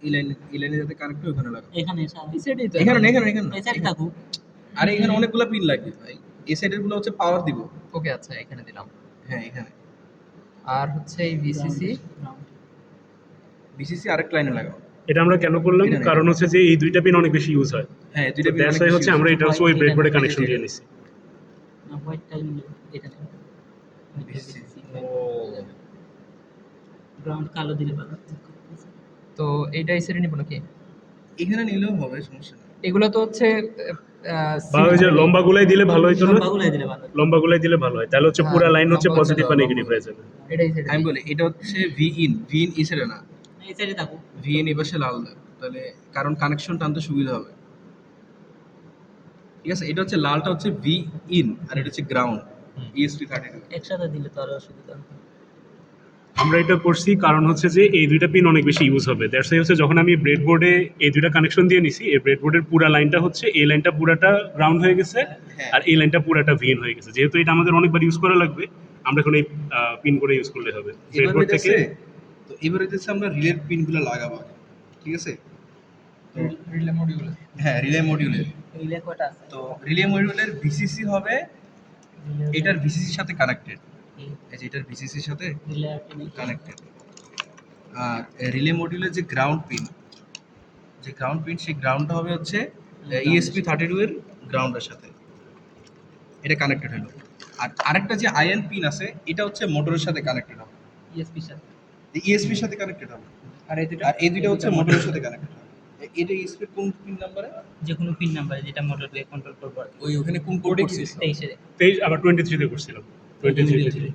এই লাইনে যাতে কানেক্ট হয় ওখানে লাগাও। এখানে এই সাইডেই তো এখানে না, এখানে না, এখানে না। এই সাইড থাকুক। আরে এখানে অনেকগুলো পিন লাগবে ভাই। এই সাইডের গুলো হচ্ছে পাওয়ার দিব। ওকে আচ্ছা এখানে দিলাম। হ্যাঁ, এখানে। আর হচ্ছে এই ভিসিসি বিসিসি আরেক লাইনে লাগাও। এটা আমরা কেন করলাম? এটা না, কারণ এটা। হচ্ছে যে এই দুইটা পিন অনেক বেশি ইউজ হয়। হ্যাঁ, তো দুইটা পিন দ্যাটস অনেক ওয়াই বেশি হচ্ছে use আমরা হয়। এটা হচ্ছে ওই ব্রেডবোর্ডে কানেকশন দিয়ে নিছি। না হোয়াইট টাইম এটা নেই। VCC গ্রাউন্ড কালো দিলে ভালো। তো এইটা এই সাইডে নিব নাকি? এখানে নিলেও হবে, সমস্যা নেই। এগুলো তো হচ্ছে বা ওই যে লম্বা গুলাই দিলে ভালো হইতো না? লম্বাগুলাই দিলে ভালো। লম্বা গুলাই দিলে ভালো হয়, তাহলে হচ্ছে পুরো লাইন হচ্ছে লম্বা পজিটিভ বা লম্বা নেগেটিভ গুলাই। হয়ে যাবে। এটাই সাইডে আমি বলি এটা হচ্ছে ভি ইন এই সাইডে না, এই সাইডে থাকুক। ভি ইন এই পাশে লাল দাও। তাহলে কারণ কানেকশন টানতে সুবিধা হবে। ঠিক আছে, এটা হচ্ছে লালটা হচ্ছে ভি ইন আর এটা হচ্ছে গ্রাউন্ড ESP32। একসাথে দিলে তো আরো অসুবিধা হবে। আমরা এটা করছি কারণ হচ্ছে যে এই দুইটা পিন অনেক বেশি ইউজ হবে। দ্যাটস ওয়াই হচ্ছে যখন আমি ব্রেডবোর্ডে এই দুইটা কানেকশন দিয়ে নিছি, এই ব্রেডবোর্ডের পুরো লাইনটা হচ্ছে এই লাইনটা পুরাটা গ্রাউন্ড হয়ে গেছে আর এই লাইনটা পুরাটা ভিএন হয়ে গেছে। যেহেতু এটা আমাদের অনেকবার ইউজ করা লাগবে, আমরা এখন এই পিন করে ইউজ করলে হবে। এবার ব্রেডবোর্ড থেকে হইতেছে তো এবার হইতেছে আমরা রিলের পিনগুলো লাগাবো আগে। ঠিক আছে, রিলে মডিউল। হ্যাঁ রিলে মডিউলের। রিলে কয়টা আছে? তো রিলে মডিউলের ভিসিসি হবে এটার ভিসিসির সাথে কানেক্টেড। এই যে এটার ভিসিসির সাথে রিলে আর কি কানেক্টেড। আর রিলে মডিউলের যে গ্রাউন্ড পিন, সেই গ্রাউন্ডটা হবে হচ্ছে ESP32 এর গ্রাউন্ডের সাথে, এটা কানেক্টেড হলো। আর আরেকটা যে আয়ন পিন আছে এটা হচ্ছে মোটরের সাথে কানেক্টেড হবে, ইএসপির সাথে। ESP-র সাথে কানেক্টেড হবে। আর এই দুটো আর এই দুটো হচ্ছে মোটরের সাথে কানেক্টেড হবে। এটা ESP কোন পিন নাম্বারে? যে কোনো পিন নাম্বারে যেটা মোটর দিয়ে কন্ট্রোল করব আর কি। ওই ওখানে কোন কোড করছিস? 23 এ। 23 আবার 23 তে করছিলাম। 23 তে।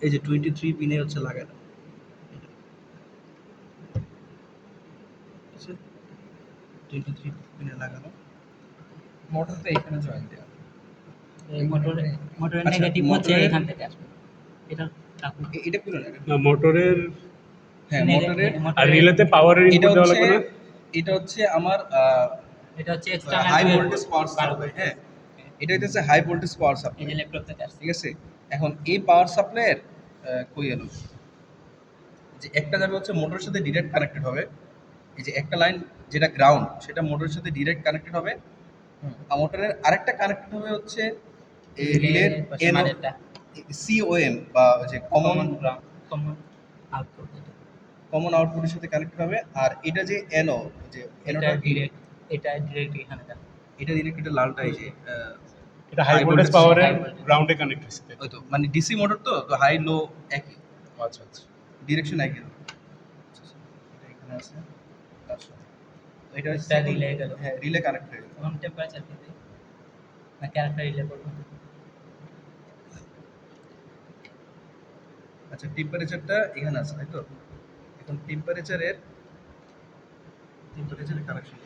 এই যে 23 পিনে হচ্ছে লাগানো। আচ্ছা 23 পিনে লাগানো। মোটর তো এখানে জয়েন দেয়া। এই মোটরের আচ্ছা, নেগেটিভ হচ্ছে মোটরের- এখান থেকে আসবে। এটা থাকুক। এটা খুলে না। না, মোটরের হ্যাঁ মোটরের আর রিলেতে পাওয়ারের এটা ইনপুট দেওয়া হচ্ছে লাগবে না? এটা হচ্ছে আমার এটা হচ্ছে external high voltage power supply. হ্যাঁ, এটা হচ্ছে হাই ভোল্টেজ পাওয়ার এই সাপ্লাই। যে ল্যাপটপ থেকে আসছে। ঠিক আছে, এখন এই পাওয়ার সাপ্লাইয়ের কই গেল যে একটা যাবে হচ্ছে মোটরের সাথে ডিরেক্ট কানেক্টেড হবে। এই যে একটা লাইন যেটা গ্রাউন্ড সেটা মোটরের সাথে ডিরেক্ট কানেক্টেড হবে। আর মোটরের আরেকটা কানেক্টেড হবে হচ্ছে এই রিলের মানেরটা COM বা যে কমন কমন আউটপুট কমন আউটপুটের সাথে কানেক্টেড হবে। আর এটা যে NO, যে এটা NOটা ডিরেক্ট এখানে যাবে। এটা ডিরেক্ট, এটা লালটা এই যে এটা হাই high ভোল্টেজ voltage, পাওয়ারের high voltage। গ্রাউন্ডে কানেক্ট হইছে। ওই তো মানে ডিসি মোটর তো হাই লো একই, আচ্ছা আচ্ছা। ডিরেকশন একই। এটা এখানে আছে। আচ্ছা তো এটা হচ্ছে এটা রিলে গেল। হ্যাঁ রিলে কানেক্ট হয়ে গেল। এখন টেম্পারেচার দিতে না ক্যারেক্টার রিলে করব। আচ্ছা টেম্পারেচারটা এখানে আছে তাই তো। এখন টেম্পারেচারের কানেকশন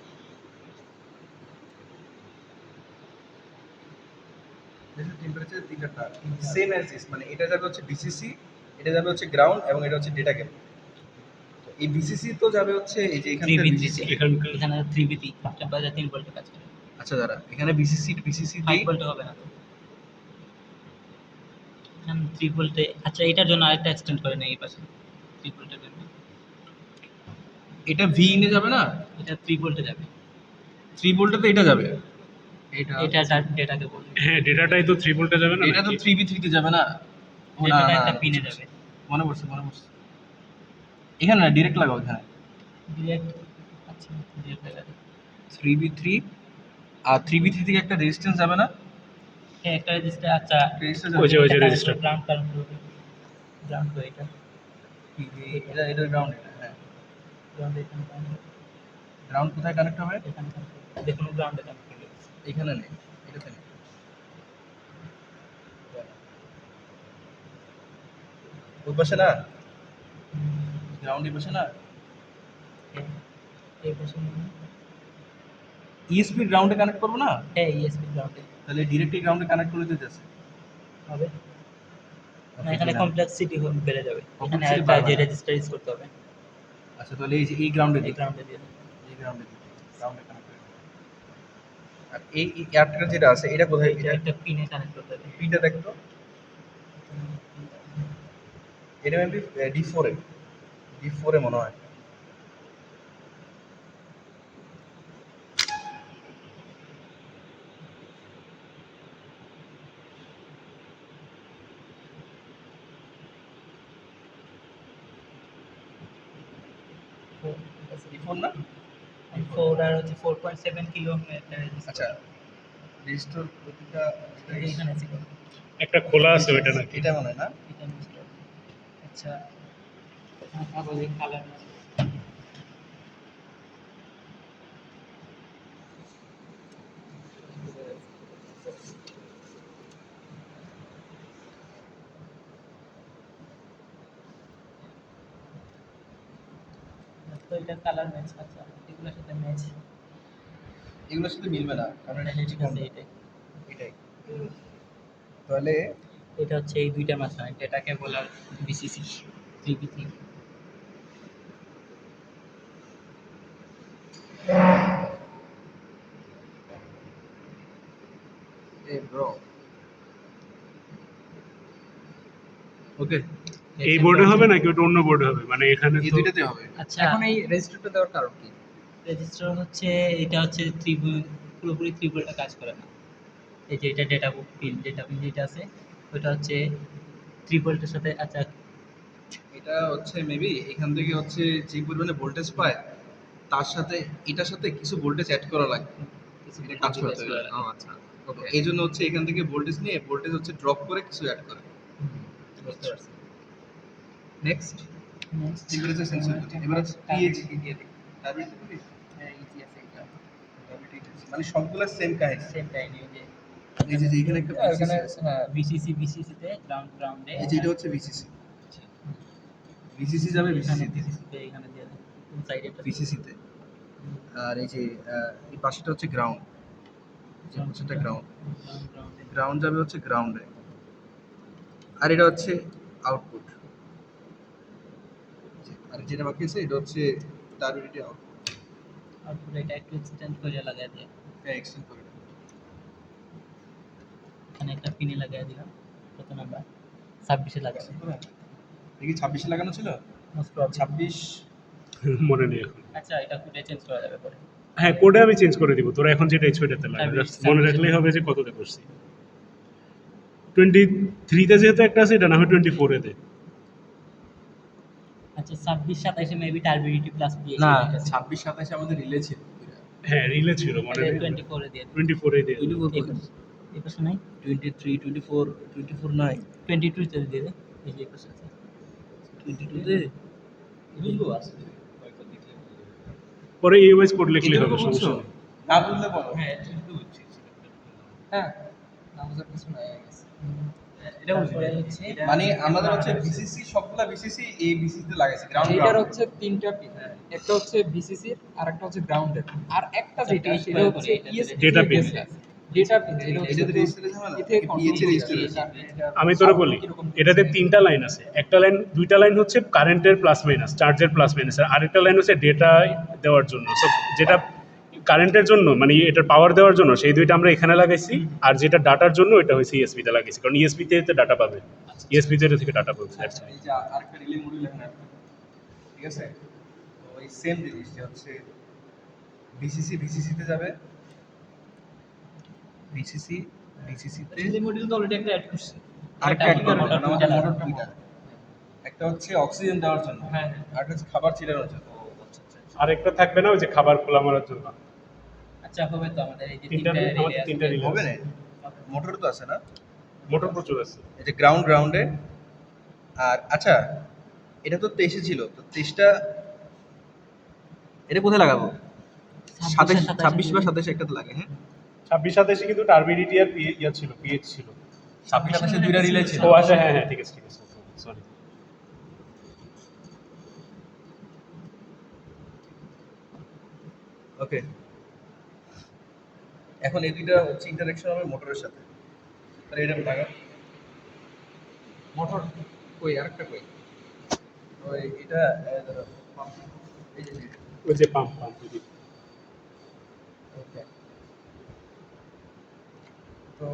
দেখুন, টেম্পারেচার তিনটা সেম অ্যাজ দিস, মানে এটা যাবে হচ্ছে বিসিসি, এটা যাবে হচ্ছে গ্রাউন্ড এবং এটা হচ্ছে ডেটা কেবল। তো এই বিসিসি তো যাবে হচ্ছে এই যে এখানকার 3V3 বিসিসি। এখানকার এখানে 3V3 টেম্পারেচার 3 ভোল্টে কাজ করে। আচ্ছা দাঁড়া, এখানে বিসিসি 5 দেই। ভোল্টে হবে না তো। এখানে 3 ভোল্টে। আচ্ছা এটার জন্য আরেকটা এক্সটেন্ড করে নেই এই পাশে 3 ভোল্টের জন্য। এটা ভি ইনে যাবে না, এটা 3 ভোল্টে যাবে। 3 ভোল্টে তো এটা যাবে। এটা ডেটাকে বলবে। হ্যাঁ, ডেটাটাই তো 3 ভোল্টে যাবে না? এটা তো নাকি? 3v3 তে যাবে না। ও না ডেটাটা না, একটা না, পিনে যাবে। মনে পড়ছে। এখানে না, ডিরেক্ট লাগাও এখানে। ডিরেক্ট আচ্ছা ডিরেক্ট লাগাবে। 3v3 আর 3v3 থেকে একটা রেজিস্ট্যান্স যাবে না। হ্যাঁ একটা রেজিস্টার। আচ্ছা রেজিস্ট্যান্স ওই যে যাবে। রেজিস্টার। গ্রাউন্ড কারেন্ট গ্রাউন্ড করে এটা এটা গ্রাউন্ড। হ্যাঁ, গ্রাউন্ড এখানে connect, গ্রাউন্ড কোথায় কানেক্ট হবে? এখানে connect। দেখুন গ্রাউন্ডে কানেক্ট করে দিয়েছে। এখানে নেই, এটাতে নেই। ওই পাশে না, গ্রাউন্ড এই পাশে না। হ্যাঁ এই পাশে ESP গ্রাউন্ডে কানেক্ট করবো না, হ্যাঁ ইএসপি গ্রাউন্ডে তাহলে ডিরেক্টলি গ্রাউন্ডে কানেক্ট করে দিতেছে। হবে না। এখানে কমপ্লেক্সিটি বেড়ে যাবে। এখানে Complexity একটা বাড়বে যে না। রেজিস্টার ইউজ করতে হবে। আচ্ছা তাহলে এই যে এই গ্রাউন্ডে এই গ্রাউন্ডে দিয়ে দেবে। এই গ্রাউন্ডে কানেক্ট করে। আর এই এয়ারটেল যেটা আছে এটা কোথায়? এটা একটা পিনে কানেক্ট করতে হবে। পিনটা দেখতো, এটা মেবি D4 এ মনে হয়। E4 না? ফোর আর হচ্ছে 4.7 কিলো একটা আচ্ছা, রেজিস্টার প্রতিটা এখানে ছিল। একটা খোলা আছে ওইটা নাকি? এটা মনে হয় না? এটা ছিল। আচ্ছা কাগজে কালার তো এটা কালার ম্যাচ। আচ্ছা এগুলোর সাথে ম্যাচ। এগুলোর সাথে মিলবে না, কারণ এটা ঠিক কম আছে দাম। এটাই। এটাই। তাহলে এটা হচ্ছে এই দুইটা মাছ হয়, এটাকে বলা বিসিসি 3B3। ব্রো, ওকে, এই বোর্ডে হবে নাকি ওটা অন্য বোর্ডে হবে? মানে এখানে এই তো দুইটাতে হবে। আচ্ছা এখন এই রেজিস্টারটা দেওয়ার কারণ কি? রেজিস্টার হচ্ছে এটা হচ্ছে পুরোপুরি 3 ভোল্টে কাজ করে না। এই যে এটা ডেটা পিন যেটা আছে ওটা হচ্ছে 3 ভোল্টের সাথে। আচ্ছা এটা হচ্ছে মেবি এখান থেকে হচ্ছে যে পরিমাণে ভোল্টেজ পায় তার সাথে এটার সাথে কিছু ভোল্টেজ অ্যাড করা লাগবে এটা কাজ করতে voltage হলে। লাগে। ও আচ্ছা, ওকে, এই জন্য হচ্ছে এখান থেকে ভোল্টেজ নিয়ে ভোল্টেজ হচ্ছে ড্রপ করে কিছু অ্যাড করে। বুঝতে পারছি। নেক্সট Next, এবার হচ্ছে সেন্সর দুটি, এবার হচ্ছে পিএইচ দিয়ে দিই। টার্বিটি দুটি, হ্যাঁ ইজি আছে এটা। মানে সবগুলা সেম কাহিনী। সেম টাইমে যে এই যে এখানে একটা এখানে VCC আছে। হ্যাঁ বিসিসি তে গ্রাউন্ডে এই যে এটা হচ্ছে ভিসিসি, ভিসিসি যাবে এখানে ভিসিসি বিসিসি তে এখানে দিয়ে দেন কোন সাইডে ভিসিসি তে, আর এই যে এই পাশেটা হচ্ছে গ্রাউন্ড, যে পাশেটা গ্রাউন্ড, গ্রাউন্ডে গ্রাউন্ড যাবে হচ্ছে গ্রাউন্ডে, আর এটা হচ্ছে আউটপুট, আর যেটা বাকি আছে এটা হচ্ছে টার্বিটি আউটপুট। আউটপুট এটা একটু এক্সটেন্ড করে লাগাই দিয়ে হ্যাঁ, এক্সটেন্ড করে দাও। এখানে একটা পিনে লাগাই দিলাম কত নাম্বার 26 এ লাগাই দেখি 26 লাগানো ছিল, মোস্ট প্রবলি 26 মনে নেই এখন। আচ্ছা এটা কোডে চেঞ্জ করা যাবে পরে হ্যাঁ, কোডে আমি চেঞ্জ করে দিব, তোরা এখন যেটা এইচওডিতে লাগে ছাব্বিশ, just মনে রাখলেই হবে যে কততে করছি। 23 তে যেহেতু একটা আছে, এটা না হয় 24 এ দে। আচ্ছা 26 27 এ মেবি টার্বিডিটি প্লাস পিএইচ না 26 27 আমাদের রিলে ছিল। হ্যাঁ, রিলে ছিল মনে নেই। 24 এ দিয়ে 24 এ দিয়ে দিবো। 24 এই পাশে নাই 23 24 24 নাই 22 তে দিয়ে দে এই যে এই পাশে আছে 22 তে বুঝবো আছে। পরে ইউএস কোড লিখলে হবে, সমস্যা নেই। না বুঝলে বলো। হ্যাঁ এটা বুঝছি হ্যাঁ নামাজের কিছু নাই গেছে। এটা বুঝলি তারপরে হচ্ছে মানে আমাদের হচ্ছে বিসিসি সবগুলা বিসিসি এই বিসিসি তে লাগাইছে গ্রাউন্ড এইটার গ্রাউন্ড হচ্ছে তিনটা পিন, একটা হচ্ছে বিসিসির আর একটা হচ্ছে গ্রাউন্ডের, আর একটা যেটা PH সেটা হচ্ছে এটা ডেটা pin। পিন যেটা হচ্ছে এটাতে রেজিস্টারে ঝামেলা এতে পিএইচ এর রেজিস্টারে আমি তোরা বলি, এটাতে 3টা লাইন আছে। একটা লাইন, 2টা লাইন হচ্ছে কারেন্টের প্লাস মাইনাস, চার্জের প্লাস মাইনাস, আর আরেকটা লাইন হচ্ছে ডেটা দেওয়ার জন্য। সো যেটা কারেন্টের জন্য মানে এটার পাওয়ার দেওয়ার জন্য সেই দুইটা আমরা এখানে লাগাইছি, আর যেটা ডাটার জন্য এটা হয়েছে ইএসপি তে লাগাইছি, কারণ ইএসপি তে ডাটা পাবে, ইএসপি তে থেকে ডাটা পাবে। That's all. এই যে আরেকটা রিলে মডিউল এখানে আছে, ঠিক আছে? তো ওই সেম জিনিস যে হচ্ছে ভিসিসি তে যাবে, ভিসিসি তে রিলে মডিউল তো অলরেডি একটা অ্যাড করছি আরেকটা এটা অ্যাড করবো, দুইটা আমাদের লাগবে। মোটর দুইটা, একটা হচ্ছে অক্সিজেন দেওয়ার জন্য, হ্যাঁ আর একটা হচ্ছে খাবার ছিটানোর জন্য। আরেকটা থাকবে না ওই যে খাবার খোলা মারার জন্য? আচ্ছা হবে তো আমাদের এই যে তিনটা তিনটা আমাদের রিলে তিনটা রিলে হবে না, মোটর তো আছে না, মোটর প্রচুর আছে। এই যে গ্রাউন্ডে। আর আচ্ছা, এটা তো 23 ছিল, তো 23টা এটা কোথায় লাগাবো? 26 বা 27 একটাতে লাগে। হ্যাঁ, 26-27 কিন্তু টার্বিডিটি আর ইয়া ছিল, পিএইচ ছিল। 26 দুইটা রিলে ছিল। ও আচ্ছা, হ্যাঁ হ্যাঁ ঠিক আছে সরি। ওকে, এখন এই দুইটা হচ্ছে ইন্টারঅ্যাকশন হবে মোটরের সাথে, তাহলে এটা লাগা মোটর কই আরেকটা কই? ওই এটা এই যে ওই যে পাম্প যদি ওকে, তো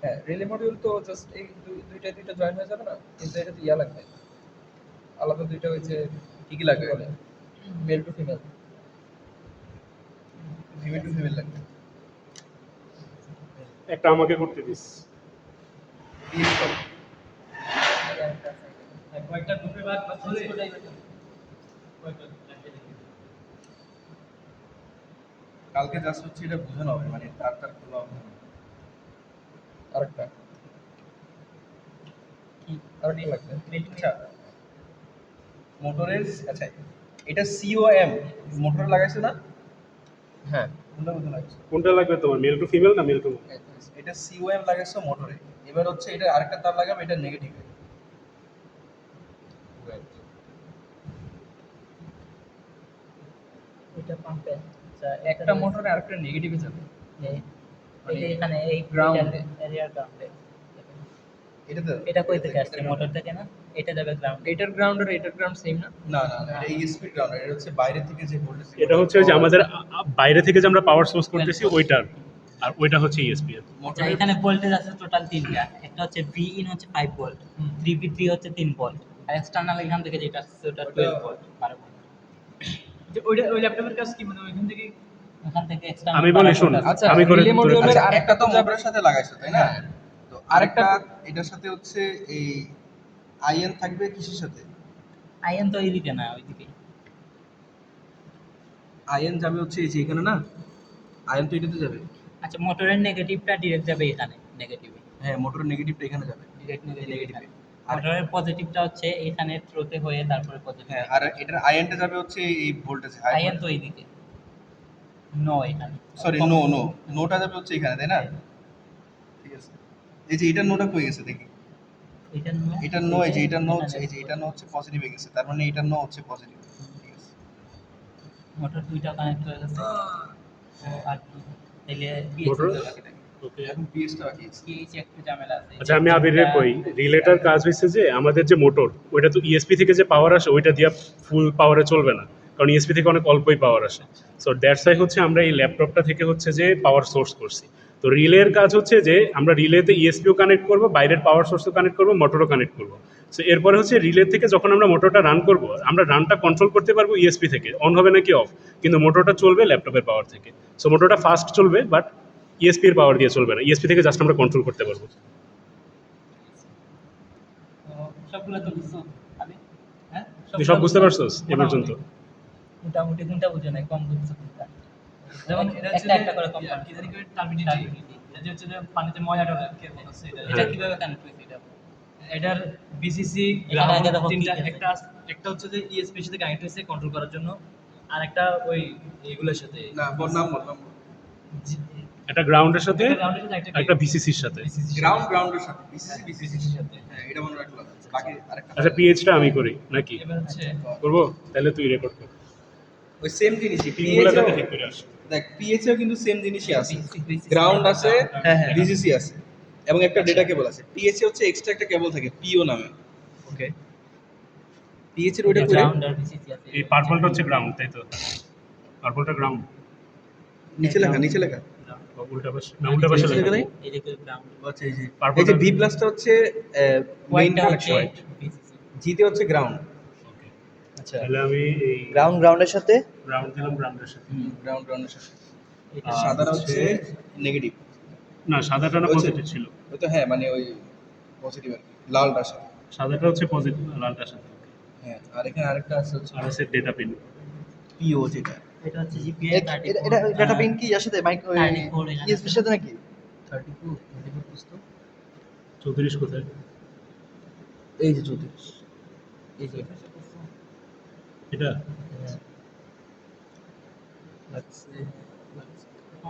হ্যাঁ রিলে মডিউল তো জাস্ট এই দুইটা জয়েন হয়ে যাবে না, কিন্তু এটা তো ইয়া লাগবে আলাদা দুইটা ওই যে কি কি লাগবে? বলে male to female. Female to female লাগবে। একটা আমাকে করতে দিস। কয়েকটা গ্রুপে ভাগ বা চলে কালকে জাস্ট হচ্ছে এটা বোঝানো হবে, মানে তার তার খোলা হবে না। আরেকটা আরেকটা লাগবে। আচ্ছা মোটরের, আচ্ছা এটা সিওএম মোটরে লাগাইছে না? হ্যাঁ, কোনটা কোনটা লাগাইছে? কোনটা লাগবে তোমার, মেল টু ফিমেল না মেল টু? এটা সিওএম লাগাইছে মোটরে। এবার হচ্ছে এটা আরেকটা তার লাগাবে, এটা নেগেটিভে। এটা পাম্পে একটা মোটরে আরেকটা নেগেটিভে যাবে। এই যে এখানে এই Ground এ। এরিয়ার গ্রাউন্ডে এটাতে এটা কই থেকে আসছে? মোটর থেকে না? এটা যাবে গ্রাউন্ড। এটার গ্রাউন্ড আর এটার গ্রাউন্ড সেম না? না না এটা ইএসপি গ্রাউন্ড, এটা হচ্ছে বাইরে থেকে যে ভোল্টেজ। এটা হচ্ছে ওই যে আমাদের বাইরে থেকে যে আমরা পাওয়ার সোর্স করতেছি ওইটার, আর ওইটা হচ্ছে ইএসপি এর। আচ্ছা এখানে ভোল্টেজ আছে টোটাল তিনটা। একটা হচ্ছে ভি ইন হচ্ছে 5 ভোল্ট, 3v3 হচ্ছে 3 ভোল্ট, আর এক্সটার্নাল এখান থেকে যেটা আসছে ওটা 12 ভোল্ট 12 ভোল্ট। যে ওই ল্যাপটপের কাজ কি, মানে ওইখান থেকে এখান থেকে এক্সটার্নাল আমি বলি শোন, আচ্ছা, আমি করে relay module এর আচ্ছা, আরেকটা একটা তো তো যাবে- মোটরের সাথে লাগাইছো তাই না? হ্যাঁ। তো আরেকটা এটার সাথে হচ্ছে এই আইএন থাকবে কিসের সাথে? আয়ন তো এইদিকে না ওইদিকে। আইএন যাবে হচ্ছে এই যে এখানে না, আইএন তো এটাতে যাবে। আচ্ছা মোটরের নেগেটিভটা ডিরেক্ট যাবে এখানে নেগেটিভে, হ্যাঁ মোটরের নেগেটিভটা এখানে যাবে। ডিরেক্ট নেগেটিভে। নেগেটিভে। মোটরের পজিটিভটা হচ্ছে এখানে থ্রোতে হয়ে তারপরে পজিটিভ। হ্যাঁ আর এটার আইএনটা যাবে হচ্ছে এই ভোল্টেজে। আয়ন তো এইদিকে, নো এখানে। সরি নোটা যাবে হচ্ছে এখানে তাই না? ঠিক আছে। এই যে এটার নোটা কই গেছে দেখি। এটা নো, এটার নো, এই যে এটার নো হচ্ছে, এই যে এটার নো হচ্ছে পজিটিভে গেছে, তার মানে এটার নো হচ্ছে পজিটিভ। ঠিক আছে। মোটর দুইটা কানেক্ট হয়ে গেছে। আর তাহলে মোটর পিএইচ ওকে। এখন পিএসটা বাকি আছে। একটু ঝামেলা আছে। আচ্ছা আমি আবিরের কই, রিলেটার কাজ হয়েছে যে আমাদের যে মোটর ওইটা তো ইএসপি থেকে যে পাওয়ার আসে ওইটা দিয়ে ফুল পাওয়ারে চলবে না, কারণ ইএসপি থেকে অনেক অল্পই পাওয়ার আসে। সো দ্যাটস ওয়াই হচ্ছে আমরা এই ল্যাপটপটা থেকে হচ্ছে যে পাওয়ার সোর্স করছি। তো রিলের কাজ হচ্ছে যে আমরা রিলেতে ইএসপিও কানেক্ট করব, বাইরের পাওয়ার সোর্সও কানেক্ট করব, মোটরও কানেক্ট করব। সো এরপরে হচ্ছে রিলে থেকে যখন আমরা মোটরটা রান করব, আমরা রানটা কন্ট্রোল করতে পারবো ইএসপি থেকে, অন হবে নাকি অফ, কিন্তু মোটরটা চলবে ল্যাপটপের পাওয়ার থেকে। সো মোটরটা ফাস্ট চলবে বাট ইএসপির পাওয়ার দিয়ে চলবে না, ইএসপি থেকে জাস্ট আমরা কন্ট্রোল করতে পারবো। সবগুলো তো বুঝছো আমি? হ্যাঁ তুই সব বুঝতে পারছোস এ পর্যন্ত? মোটামুটি কোনটা বুঝো নাই, কম বুঝছো কোনটা? যেমন এটা হচ্ছে একটা একটা করে কম কি জানি করে টার্বিডিটি, এটা যে হচ্ছে যে পানিতে ময়লাটা কেবল আছে এটা। এটা কিভাবে কানেক্ট হইছে এটা? এটার বিসিসি এখানে আগে দেখো তিনটা, কি আছে। একটা হচ্ছে যে ইএসপি সাথে কানেক্ট হয়েছে কন্ট্রোল করার জন্য, আর একটা ওই এগুলোর সাথে না নাম বললাম। একটা গ্রাউন্ডের সাথে গ্রাউন্ডের সাথে একটা ভিসিসির সাথে। গ্রাউন্ডের সাথে বিসিসির সাথে। হ্যাঁ এটা মনে রাখলাম। বাকি আরেকটা আচ্ছা পিএইচটা আমি করি নাকি এবার হচ্ছে করবো? তাহলে তুই রেকর্ড কর, ওই সেম জিনিসই পিনগুলো পিএইচও। যাতে ঠিক করে আসে। দেখ পিএইচও কিন্তু সেম জিনিসই আছে, VCC গ্রাউন্ড আছে, হ্যাঁ, হ্যাঁ। ভিসিসি আছে এবং একটা ডেটা কেবল আছে। পিএইচে হচ্ছে এক্সট্রা একটা কেবল থাকে পিও নামে। ওকে পিএইচের ওইটা করে গ্রাউন্ড আর ভিসিসি আছে। এই পার্পলটা হচ্ছে গ্রাউন্ড, তাই তো? পার্পলটা গ্রাউন্ড, নিচে লেখা উল্টা পাশে না, উল্টা পাশে নিচে লেখা। লেখা নেই? এই যে গ্রাউন্ড, আচ্ছা এই যে Purple এই যে টা- ভি প্লাসটা হচ্ছে মেইন হোয়াইটটা হচ্ছে কানেকশন, ভিসিসি। জিতে হচ্ছে গ্রাউন্ড। Okay. আচ্ছা তাহলে আমি এই গ্রাউন্ডের সাথে গ্রাউন্ড দিলাম গ্রাউন্ডের সাথে। গ্রাউন্ডের সাথে এটা আর সাদাটা হচ্ছে নেগেটিভ। না সাদাটা না হচ্ছে- পজিটিভ ছিল, ওই তো হ্যাঁ মানে ওই পজিটিভ আর কি, লালটার সাথে। সাদাটা হচ্ছে পজিটিভ, লালটার সাথে। হ্যাঁ আর এখানে আরেকটা আছে হচ্ছে আর আছে ডেটা পিন। পিও যেটা এটা হচ্ছে জিপিএ 34। এটা ডাটা পিন কি ইয়ার সাথে মাইক ওই 34 এখানে ইএসপির সাথে নাকি? 32 বুঝতো 34 কোথায়? এই যে 34 এই যে এটা লাগছে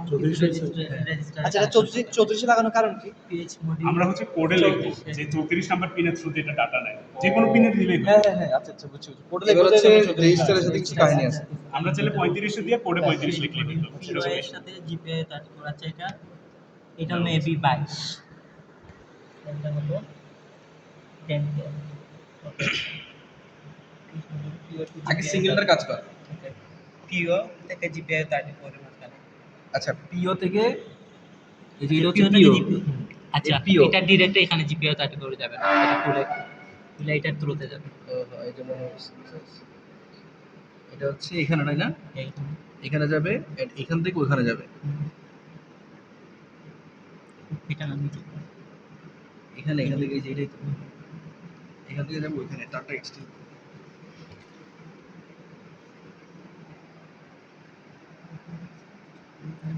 34 হয়েছে? রেজিস্টার। আচ্ছা এটা 34 লাগানোর কারণ কি? পিএইচ মডিউল আমরা হচ্ছে কোডে লিখবো যে 34 নাম্বার পিনের থ্রুতে এটা ডাটা নেয়, যে কোনো পিনের দিলেই হ্যাঁ হ্যাঁ হ্যাঁ আচ্ছা আচ্ছা বুঝছি পোর্টালে এবার হচ্ছে রেজিস্টারের সাথে কিছু কাহিনী আছে। আমরা চাইলে 35 দিয়ে কোডে 35 লিখলেই হতো। পিওআই এর সাথে জিপিএ 34 আছে এটা। এটা মেবি 22 এটা হলো 10 কে। ওকে আগে সিঙ্গেলটার কাজ কর। পিও থেকে জিপিএ 34 এর মাঝখানে। আচ্ছা পিও থেকে এই যে এটা হচ্ছে পিও থেকে পিও। জিপিএ। আচ্ছা এই PO এটা ডাইরেক্ট এখানে জিপিএ 34 যাবে না, এটা খুলে খুলে এটার থ্রুতে যাবে। এই যে মনে হচ্ছে এটা হচ্ছে এখানে তাই না? এইখানে এখানে যাবে and এখান থেকে ওখানে যাবে। এটা না নিচে। এখানে এখান থেকে এই যে এটাই তো। এখান থেকে যাবে ওখানে টাটা এক্সটেন্ড।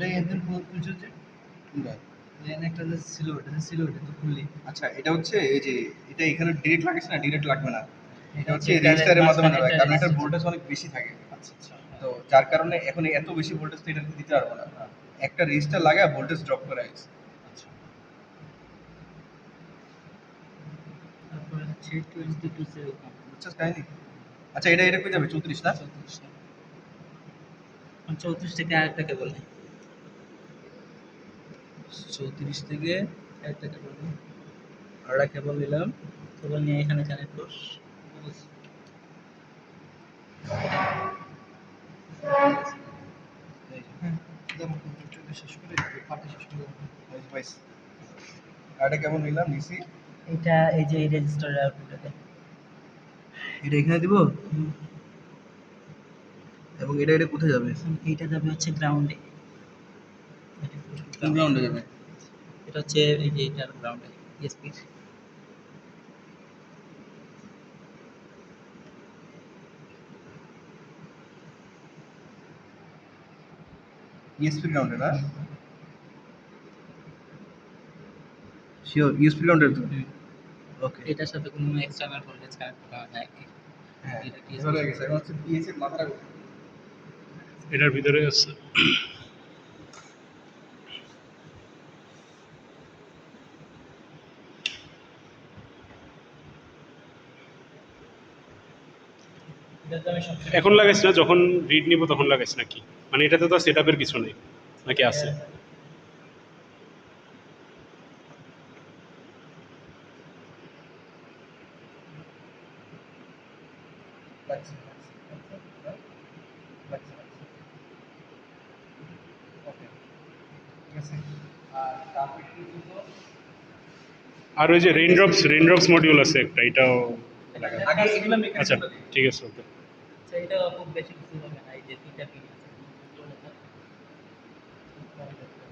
ওটাই একদিন পুজো যে কোনটা? লাইন একটা যে ছিল ওটা তো খুললি। আচ্ছা এটা হচ্ছে এই যে এটা এখানে ডিরেক্ট লাগাইছে না, ডিরেক্ট লাগবে না, এটা হচ্ছে এটা রেজিস্টারের মাধ্যমে মাঝখানে লাগায়, একটা কারণ এটার resistor। ভোল্টেজ অনেক বেশি থাকে। তো যার কারণে এখন এত বেশি ভোল্টেজ তো এটাতে দিতে পারবো না, একটা রেজিস্টার লাগায় ভোল্টেজ ড্রপ করে আছে। তারপরে হচ্ছে 22 সেরকম বুঝছিস কাহিনী? আচ্ছা এটা এটা কই যাবে 34 না? 34 থেকে আরেকটা কেবল নেই। 34 থেকে একটা কেবল আরেকটা কেবল নিলাম। কেবল নিয়ে এখানে কানেক্ট কর। যেমন কম্পিউটারটা শেষ করে পার্টি শেষ করে আরেকটা কেবল নিলাম নিছি, এটা এই যে এই রেজিস্টারের আউটপুটটাতে এটা এখানে দিব এবং এটা এটা কোথায় যাবে? এইটা যাবে হচ্ছে গ্রাউন্ডে। কোন গ্রাউন্ডে যাবে? এটা হচ্ছে এই যে এটার গ্রাউন্ডে ইএসপির। ইএসপি গ্রাউন্ডে না? শিওর ইএসপি গ্রাউন্ডে তো? ওকে এটার সাথে কোনো এক্সটার্নাল ভোল্টেজ কানেক্ট করা যায় না। হ্যাঁ এটা কি ভালো হয়ে গেছে, এখন হচ্ছে পিএসএ মাথাটা কোথায়? এটার ভিতরে আছে। এখন লাগাইছ না, যখন রিড নিব তখন লাগাইছ নাকি? মানে এটাতে তো সেট আপের কিছু নেই নাকি আছে? লাগছে ওকে ঠিক আছে। আর তারপরে কি করব? আর ওই যে রেইনড্রপস মডিউল আছে একটা, এটাও আগে এগুলো আচ্ছা মেকানিজম ঠিক আছে ওকে। আচ্ছা, এটা খুব বেশি কিছু হবে না। এই যে তিনটা পিন আছে।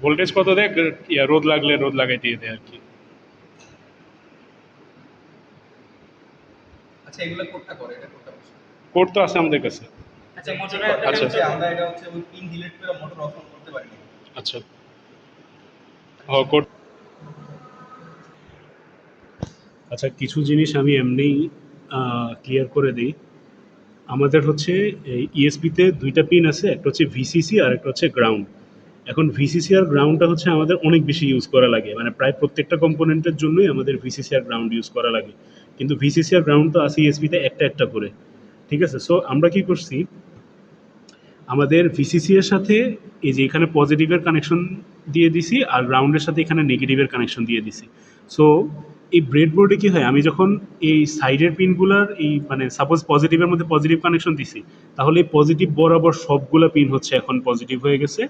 ভোল্টেজ কত দেয়? রোদ লাগলে রোদ লাগাই দিয়ে দেয় আর কি। আচ্ছা এগুলো কোডটা করে, এটা কোডটা বসে কোড তো আছে আমাদের কাছে। আচ্ছা, মোটরের একটা আচ্ছা। হচ্ছে আমরা এটা হচ্ছে ওই পিন ডিলিট করে মোটর অফ করতে পারি না। আচ্ছা কোড। আচ্ছা কিছু জিনিস আমি এমনিই ক্লিয়ার করে দিই। আমাদের হচ্ছে ইএসপিতে দুইটা পিন আছে, একটা হচ্ছে ভিসিসি আর একটা হচ্ছে গ্রাউন্ড। এখন ভিসিসি আর গ্রাউন্ডটা হচ্ছে আমাদের অনেক বেশি ইউজ করা লাগে, মানে প্রায় প্রত্যেকটা কম্পোনেন্টের জন্যই আমাদের ভিসিসি আর গ্রাউন্ড ইউজ করা লাগে। কিন্তু ভিসিসি আর গ্রাউন্ড তো আছে ইএসপিতে একটা একটা করে, ঠিক আছে? সো আমরা কি করছি, আমাদের ভিসিসি এর সাথে এই যে এখানে পজিটিভের কানেকশন দিয়ে দিছি আর গ্রাউন্ডের সাথে এখানে নেগেটিভের কানেকশন দিয়ে দিছি। সো এই ব্রেডবোর্ডে কি হয়, আমি যখন এই সাইডের পিনগুলার এই মানে সাপোজ পজিটিভের মধ্যে পজিটিভ কানেকশন দিছি, তাহলে এই পজিটিভ বরাবর সবগুলা পিন হচ্ছে এখন পজিটিভ হয়ে গেছে।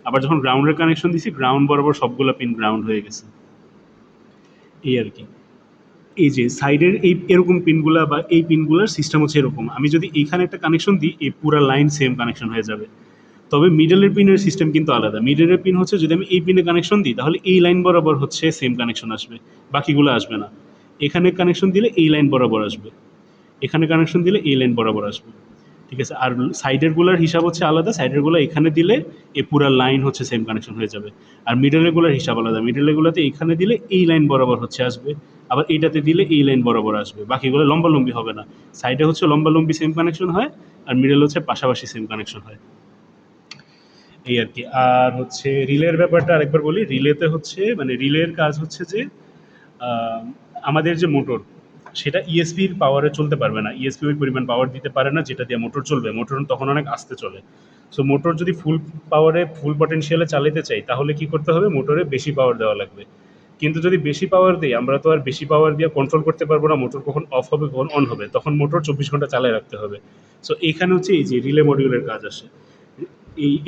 আবার যখন গ্রাউন্ডের কানেকশন দিছি, গ্রাউন্ড বরাবর সবগুলা পিন গ্রাউন্ড হয়ে গেছে, এই আর কি। এই যে সাইডের এই এরকম পিনগুলা বা এই পিনগুলার সিস্টেম হচ্ছে এরকম, আমি যদি এইখানে একটা কানেকশন দিই এই পুরো লাইন সেম কানেকশন হয়ে যাবে। তবে মিডলের পিনের সিস্টেম কিন্তু আলাদা। মিডলের পিন হচ্ছে যদি আমি এই পিনে কানেকশন দিই তাহলে এই লাইন বরাবর হচ্ছে সেম কানেকশন আসবে, বাকিগুলো আসবে না। এখানে কানেকশন দিলে এই লাইন বরাবর আসবে, এখানে কানেকশন দিলে এই লাইন বরাবর আসবে, ঠিক আছে? আর সাইডেরগুলোর হিসাব হচ্ছে আলাদা, সাইডেরগুলো এখানে দিলে এই পুরো লাইন হচ্ছে সেম কানেকশন হয়ে যাবে। আর মিডলেরগুলোর হিসাব আলাদা, মিডলেরগুলোতে এখানে দিলে এই লাইন বরাবর হচ্ছে আসবে, আবার এইটাতে দিলে এই লাইন বরাবর আসবে, বাকিগুলো লম্বালম্বি হবে না। সাইডে হচ্ছে লম্বালম্বি সেম কানেকশন হয় আর মিডল হচ্ছে পাশাপাশি সেম কানেকশন হয়, এই আর কি। আর হচ্ছে রিলের ব্যাপারটা আরেকবার বলি। রিলেতে হচ্ছে মানে রিলের কাজ হচ্ছে যে আমাদের যে মোটর সেটা ইএসপির পাওয়ারে চলতে পারবে না, ইএসপি ওই পরিমাণ পাওয়ার দিতে পারে না যেটা দিয়ে মোটর চলবে, মোটর তখন অনেক আস্তে চলে। সো মোটর যদি ফুল পাওয়ারে ফুল পটেনশিয়ালে চালাতে চাই তাহলে কি করতে হবে, মোটরে বেশি পাওয়ার দেওয়া লাগবে। কিন্তু যদি বেশি পাওয়ার দিই আমরা তো আর বেশি পাওয়ার দিয়ে কন্ট্রোল করতে পারবো না মোটর কখন অফ হবে কখন অন হবে, তখন মোটর 24 ঘন্টা চালায় রাখতে হবে। সো এইখানে হচ্ছে এই যে রিলে মডিউলের কাজ আসে।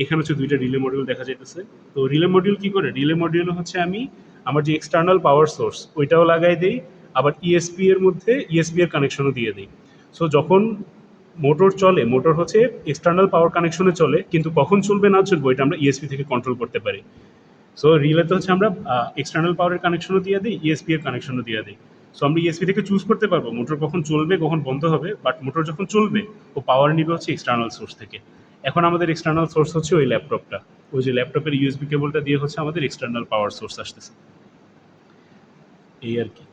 এখানে হচ্ছে দুইটা রিলে মডিউল দেখা যাইতেছে। তো রিলে মডিউল কি করে, রিলে মডিউল হচ্ছে আমি আমার যে এক্সটার্নাল পাওয়ার সোর্স ওইটাও লাগাই দিই, আবার ইএসপি এর মধ্যে ইএসপি এর কানেকশনও দিয়ে দিই। সো যখন মোটর চলে, মোটর হচ্ছে এক্সটার্নাল পাওয়ার কানেকশনে চলে, কিন্তু কখন চলবে না চলবে ওইটা আমরা ইএসপি থেকে কন্ট্রোল করতে পারি। সো রিলেতে হচ্ছে আমরা এক্সটার্নাল পাওয়ারের কানেকশনও দিয়ে দিই, ইএসপি এর কানেকশনও দিয়ে দিই। সো আমরা ইএসপি থেকে চুজ করতে পারবো মোটর কখন চলবে কখন বন্ধ হবে, বাট মোটর যখন চলবে ও পাওয়ার নিবে হচ্ছে এক্সটার্নাল সোর্স থেকে। এখন আমাদের এক্সটার্নাল সোর্স হচ্ছে ওই ল্যাপটপটা, ওই যে ল্যাপটপের ইউএসবি কেবলটা দিয়ে হচ্ছে আমাদের এক্সটার্নাল পাওয়ার সোর্স আসতেছে, এই আর কি।